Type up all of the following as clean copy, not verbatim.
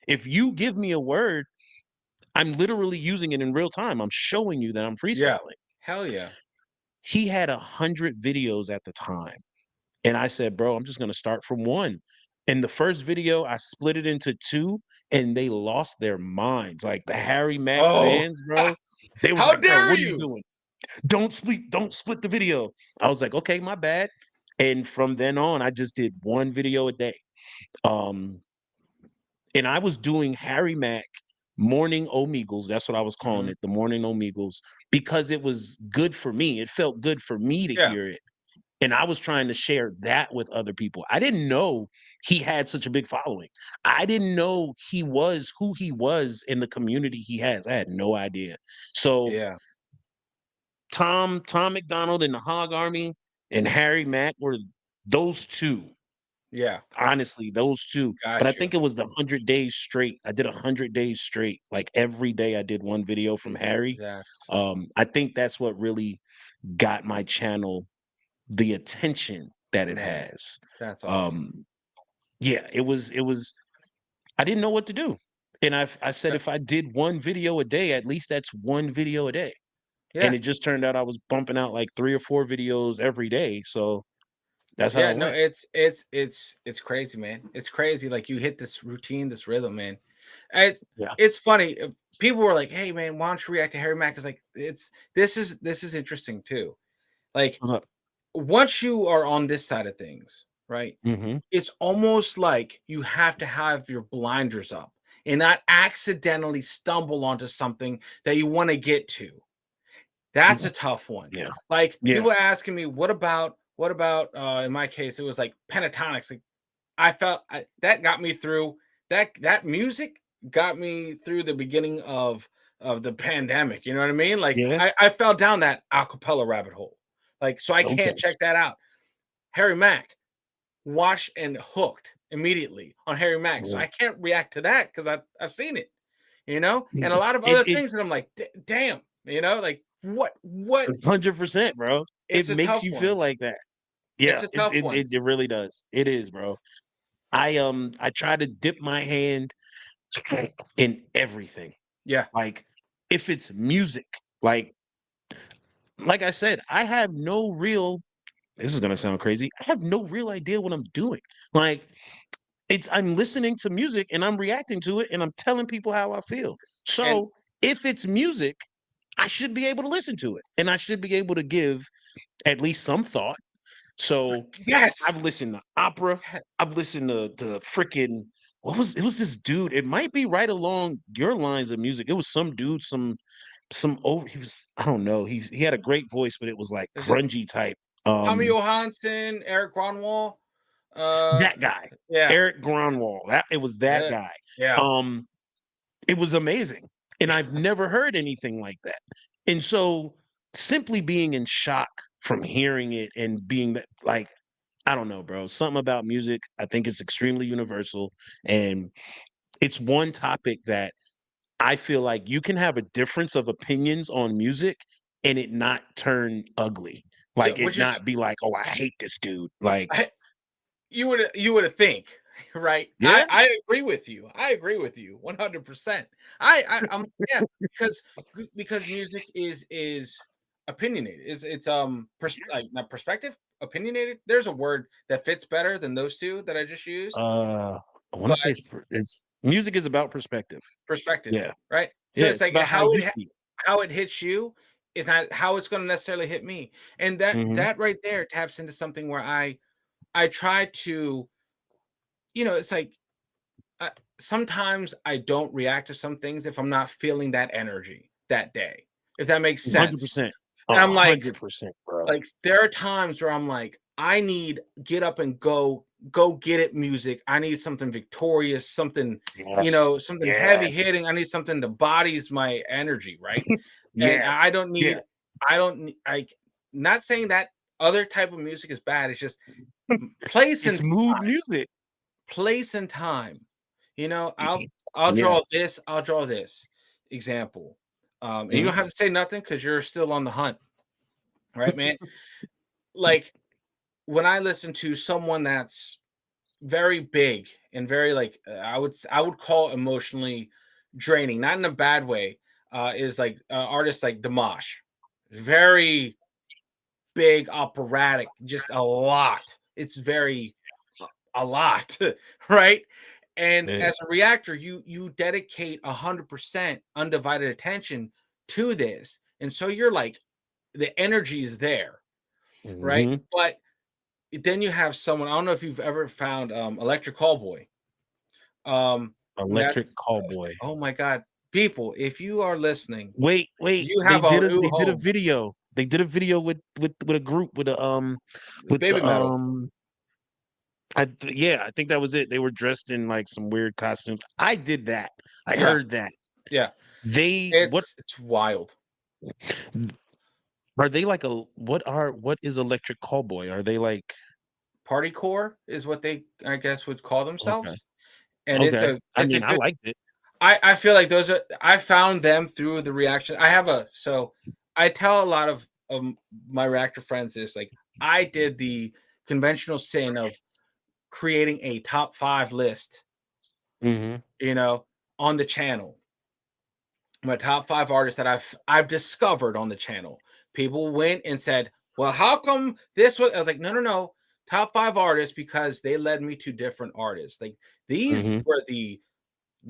If you give me a word, I'm literally using it in real time. I'm showing you that I'm Yeah. freestyling. Hell yeah. He had 100 videos at the time. And I said, bro, I'm just gonna start from one. And the first video, I split it into two, and they lost their minds. Like the Harry Mack Oh, fans, bro. They was how like, bro, dare what are you you? doing? Don't split the video. I was like, okay, my bad. And from then on, I just did one video a day. Um, and I was doing Harry Mack morning omegles. That's what I was calling Mhm. it, the morning omegles, because it was good for me. It felt good for me to Yeah. hear it. And I was trying to share that with other people. I didn't know he had such a big following. I didn't know he was who he was in the community he has. I had no idea. So Yeah. Tom MacDonald and the Hog Army and Harry Mack were those two. Yeah. Honestly, those two. But I Got you. think it was the 100 days straight. I did 100 days straight. Like every day I did one video from Harry. That's I think that's what really got my channel the attention that it man, has. that's awesome. Um, yeah, it was I didn't know what to do. And I said Uh, if I did one video a day, at least that's one video a day. And yeah. it just turned out I was bumping out like 3 or 4 videos every day. So that's how Yeah, it no, went. it's crazy, man. It's crazy. Like you hit this routine, this rhythm, man. It's Yeah. it's funny. People were like, "Hey, man, why don't you react to Harry Mack?" Is like, this is interesting too. Like What's up? once you are on this side of things, right? Mhm. It's almost like you have to have your blinders up and not accidentally stumble onto something that you want to get to. That's a Yeah. tough one. Yeah. Like, Yeah. people asking me, what about, in my case, it was like pentatonics, like, I felt that got me through that music got me through the beginning of the pandemic, you know what I mean? Like, Yeah. I fell down that acapella rabbit hole, like, so I Okay. can't check that out. Harry Mack, watched and hooked immediately on Harry Mack, so Yeah. I can't react to that because I've seen it, you know? And a Yeah. lot of other It things that I'm like, damn," you know, like, what 100%, bro. It it's a makes tough you feel one. like that. It's Yeah, a tough one. it really does. It is, bro. I try to dip my hand in everything. Yeah. Like if it's music, like like I said, I have no real this is gonna sound crazy. I have no real idea what I'm doing. Like it's I'm listening to music and I'm reacting to it and I'm telling people how I feel. And So if it's music, I should be able to listen to it and I should be able to give at least some thought. So yes. I've listened to opera. Yes. I've listened to freaking what was it was this dude. It might be right along your lines of music. It was some dude, some over he was I don't know. He had a great voice, but it was like Is it grungy type. Tommy Johansson, Eric Gronwall? Uh, That guy, yeah. Eric Gronwall. That it was that Yeah. guy. Yeah. Um, it was amazing. And I've never heard anything like that. And so simply being in shock from hearing it and being that like I don't know, bro. Something about music, I think it's extremely universal. And it's one topic that I feel like you can have a difference of opinions on music and it not turn ugly. Yeah, Like it which is not be like, oh, I hate this dude. Like, I you would think, right? yeah, I agree with you. I agree with you 100%. I'm yeah, because music is opinionated. Like not perspective, opinionated. There's a word that fits better than those two that I just used, I want to but say it's music is about perspective. perspective, Yeah. right? So Yeah. it's It's like about how you see it. how it hits you is not how it's going to necessarily hit me, and Mhm. that right there taps into something where I try to, it's like, sometimes I don't react to some things if I'm not feeling that energy that day, if that makes sense. 100%. And I'm like 100%, bro. like there are times where I'm like, I need get up and go get it music. I need something victorious, something, Yes. something heavy Yes. hitting. I need something that bodies my energy, right? And Yes. Yeah. I don't need like not saying that other type of music is bad. It's just place and It's mood music. place and time. I'll Yeah. draw this example. And you Mhm. don't have to say nothing because you're still on the hunt, right, man? Like when I listen to someone that's very big and very like I would call emotionally draining, not in a bad way. Is like artists like Dimash, very big, operatic, just a lot. It's very a lot, right? And Yeah. as a reactor, you dedicate 100% undivided attention to this, and so you're like the energy is there, right? Mhm. But then you have someone. I don't know if you've ever found Electric Callboy. That's Electric Callboy. oh my god, people! If you are listening, Wait, you have a new they did a home. video. They did a video with a group with Baby the metal. yeah, I think that was it. They were dressed in like some weird costumes. I did that. I Yeah, heard that. yeah. They what It's wild. are they like a what is Electric Callboy? Are they like Partycore is what they, I guess, would call okay. themselves, and Okay. I it's a mean, I good. liked it. I feel like those are. I found them through the reaction. I have a so I tell a lot of my reactor friends this, like I did the conventional sin of creating a top 5 list, Mhm. you know, on the channel. My top 5 artists that I've discovered on the channel. People went and said, "Well, how come this was?" I was like, "No, no, no. Top 5 artists because they led me to different artists. Like these Mhm. were the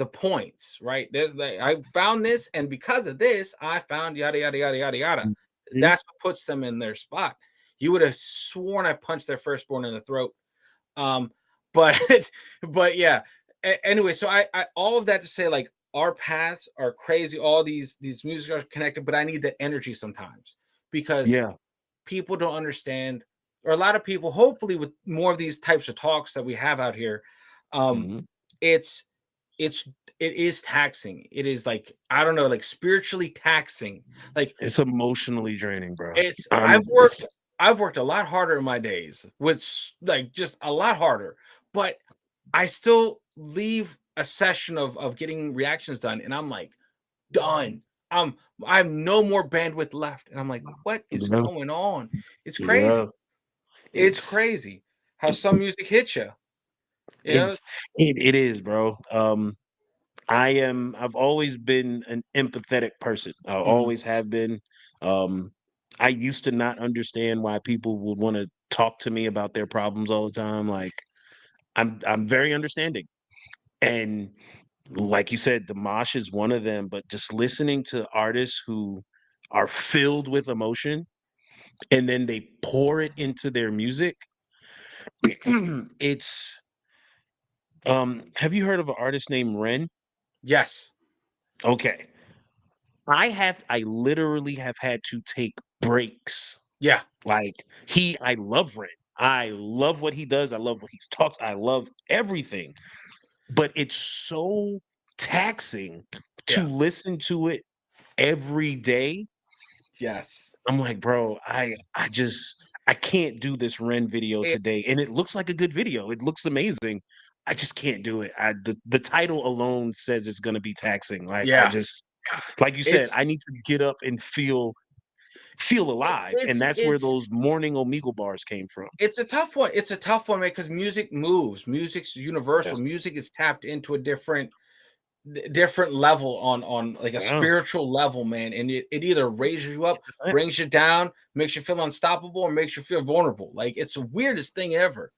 points, right? There's the I found this, and because of this, I found yada yada yada yada yada. Mhm. That's what puts them in their spot. You would have sworn I punched their firstborn in the throat. Um, but but yeah. Anyway, so I all of that to say, like our paths are crazy. All these music are connected, but I need that energy sometimes because Yeah. people don't understand, or a lot of people, hopefully, with more of these types of talks that we have out here, um, Mhm. it's it's it is taxing. It is like I don't know, like spiritually taxing. Like It's emotionally draining, bro. it's I'm it's I've worked a lot harder in my days with like just a lot harder, but I still leave a session of getting reactions done, and I'm like done. Um, I have no more bandwidth left, and I'm like, what is yeah. going on? It's Yeah. crazy. It's It's crazy how some music hits you. You know? it's it is, bro. I've always been an empathetic person. I Mhm. always have been. Um, I used to not understand why people would want to talk to me about their problems all the time. Like I'm very understanding. And like you said, the mosh is one of them, but just listening to artists who are filled with emotion and then they pour it into their music, it's have you heard of an artist named Ren? Yes. Okay. I literally have had to take breaks. Yeah. Like I love Ren. I love what he does. I love what he's talked. I love everything. But it's so taxing to Yeah. listen to it every day. Yes. I'm like, bro, I can't do this Ren video It today. And it looks like a good video. It looks amazing. I just can't do it. The title alone says it's gonna be taxing. yeah. Like you said, It's I need to get up and feel alive. And that's where it's those morning Omegle bars came from. it's a tough one. It's a tough one, man, because music moves. Music's Yeah. universal. Music is tapped into a different level on like a Yeah. spiritual level, man. And it either raises you up, 100%. brings you down, makes you feel unstoppable, or makes you feel vulnerable. Like it's the weirdest thing ever,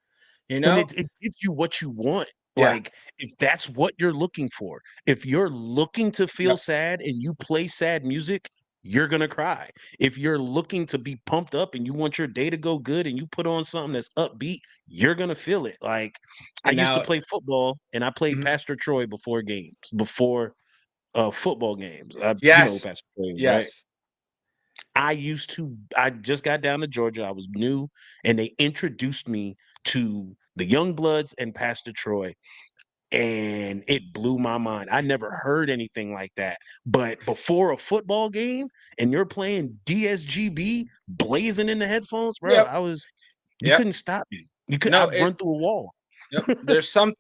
you And know? it gives you what you want. Yeah. Like, if that's what you're looking for, if you're looking to feel Yep. sad and you play sad music, you're gonna cry. If you're looking to be pumped up and you want your day to go good and you put on something that's upbeat, you're gonna feel it. Like, I And used to now, play football and I played mhm. Pastor Troy before games, before football games. You know who Yes. Pastor Troy is, right? Yes. I just got down to Georgia. I was new, and they introduced me to the Young Bloods and Pastor Troy, and it blew my mind. I never heard anything like that. But before a football game, and you're playing DSGB blazing in the headphones, bro, Yep. you Yep. couldn't stop me. You could No, I'd it run through a wall. yep. There's some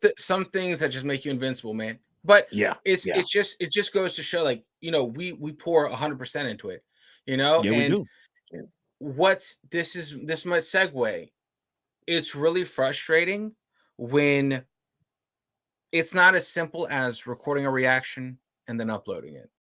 things that just make you invincible, man. But Yeah, yeah, it just goes to show, like, we pour 100% into it, yeah, we and do. Yeah. this might segue. It's really frustrating when it's not as simple as recording a reaction and then uploading it.